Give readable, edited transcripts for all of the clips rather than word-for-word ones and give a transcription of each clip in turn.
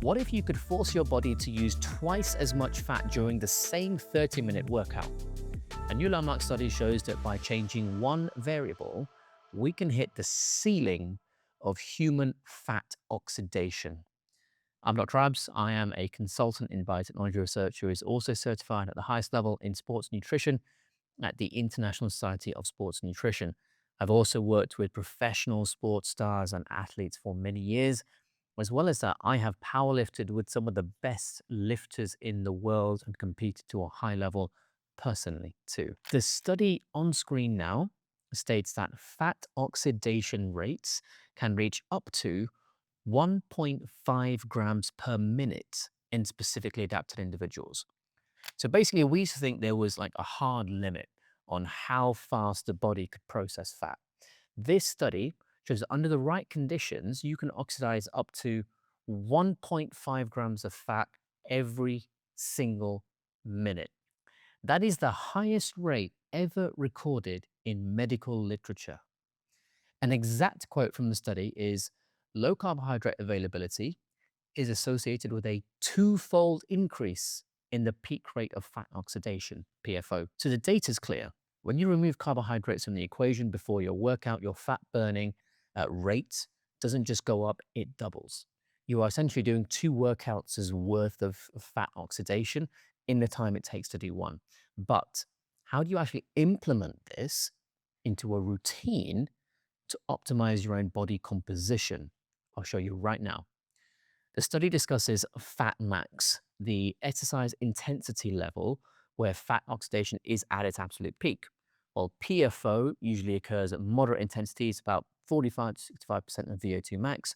What if you could force your body to use twice as much fat during the same 30-minute workout? A new landmark study shows that by changing one variable, we can hit the ceiling of human fat oxidation. I'm Dr. Abs. I am a consultant in biotechnology research who is also certified at the highest level in sports nutrition at the International Society of Sports Nutrition. I've also worked with professional sports stars and athletes for many years. As well as that, I have powerlifted with some of the best lifters in the world and competed to a high level personally too. The study on screen now states that fat oxidation rates can reach up to 1.5 grams per minute in specifically adapted individuals. So basically, we used to think there was like a hard limit on how fast the body could process fat. This study shows that under the right conditions, you can oxidize up to 1.5 grams of fat every single minute. That is the highest rate ever recorded in medical literature. An exact quote from the study is, low carbohydrate availability is associated with a twofold increase in the peak rate of fat oxidation, PFO. So the data is clear. When you remove carbohydrates from the equation before your workout, your fat burning rate doesn't just go up, it doubles. You are essentially doing 2 workouts' worth of fat oxidation in the time it takes to do one. But how do you actually implement this into a routine to optimize your own body composition? I'll show you right now. The study discusses FATMAX, the exercise intensity level where fat oxidation is at its absolute peak. While PFO usually occurs at moderate intensities, about 45 to 65% of VO2 max,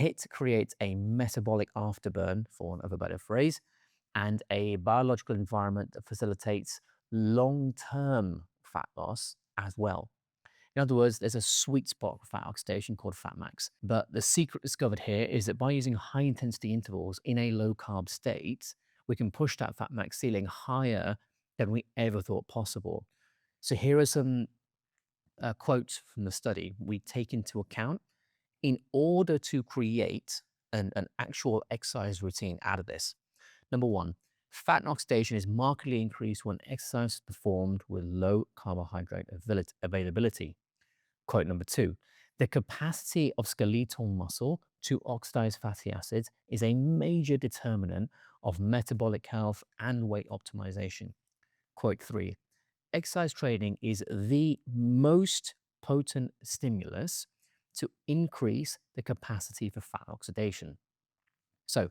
HIIT creates a metabolic afterburn, for want of a better phrase, and a biological environment that facilitates long-term fat loss as well. In other words, there's a sweet spot for fat oxidation called FATMAX. But the secret discovered here is that by using high intensity intervals in a low carb state, we can push that FATMAX ceiling higher than we ever thought possible. So here are some quotes from the study we take into account in order to create an actual exercise routine out of this. Number 1, fat oxidation is markedly increased when exercise is performed with low carbohydrate availability. Quote number 2, the capacity of skeletal muscle to oxidize fatty acids is a major determinant of metabolic health and weight optimization. Quote 3, exercise training is the most potent stimulus to increase the capacity for fat oxidation. So,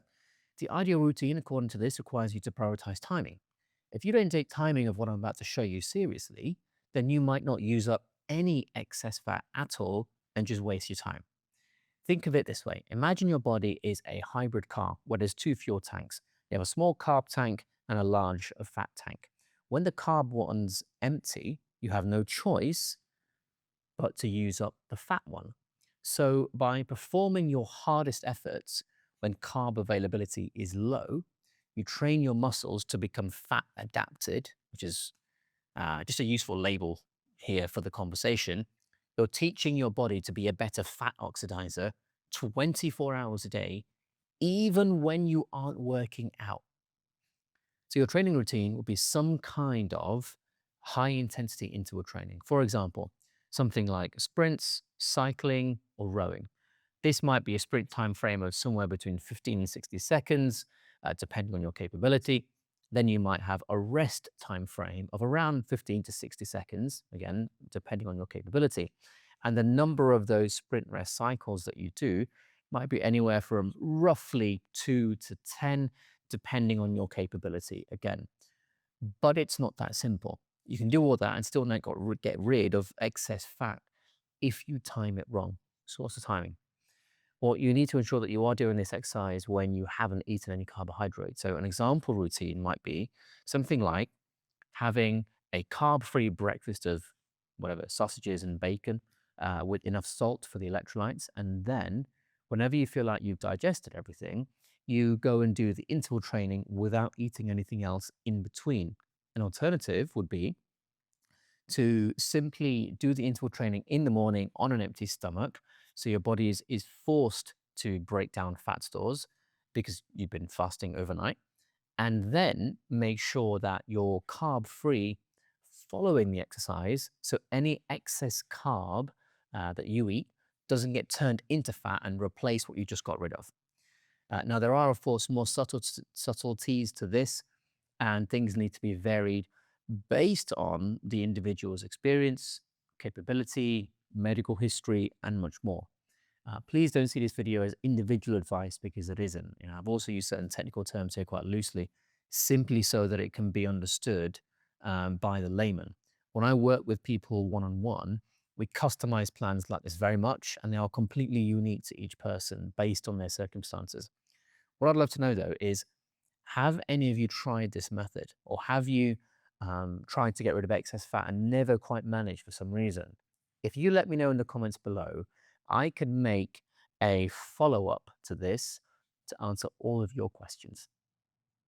the ideal routine, according to this, requires you to prioritize timing. If you don't take timing of what I'm about to show you seriously, then you might not use up any excess fat at all and just waste your time. Think of it this way. Imagine your body is a hybrid car where there's 2 fuel tanks. You have a small carb tank and a large fat tank. When the carb one's empty, you have no choice but to use up the fat one. So by performing your hardest efforts when carb availability is low, you train your muscles to become fat adapted, which is just a useful label here for the conversation. You're teaching your body to be a better fat oxidizer 24 hours a day, even when you aren't working out. So your training routine will be some kind of high intensity interval training. For example, something like sprints, cycling, or rowing. This might be a sprint time frame of somewhere between 15 and 60 seconds, depending on your capability. Then you might have a rest time frame of around 15 to 60 seconds, again, depending on your capability. And the number of those sprint rest cycles that you do might be anywhere from roughly 2 to 10, depending on your capability, again. But it's not that simple. You can do all that and still not get rid of excess fat if you time it wrong. So what's the timing? Well, you need to ensure that you are doing this exercise when you haven't eaten any carbohydrates. So an example routine might be something like having a carb-free breakfast of whatever, sausages and bacon with enough salt for the electrolytes. And then whenever you feel like you've digested everything, you go and do the interval training without eating anything else in between. An alternative would be to simply do the interval training in the morning on an empty stomach. So your body is forced to break down fat stores. because you've been fasting overnight, and then make sure that you're carb free following the exercise. So any excess carb that you eat doesn't get turned into fat and replace what you just got rid of. Now, there are, of course, more subtleties to this, and things need to be varied based on the individual's experience, capability, medical history, and much more. Please don't see this video as individual advice because it isn't. I've also used certain technical terms here quite loosely, simply so that it can be understood by the layman. When I work with people one-on-one, we customize plans like this very much, and they are completely unique to each person based on their circumstances. What I'd love to know though is, have any of you tried this method, or have you tried to get rid of excess fat and never quite managed for some reason? If you let me know in the comments below, I can make a follow-up to this to answer all of your questions.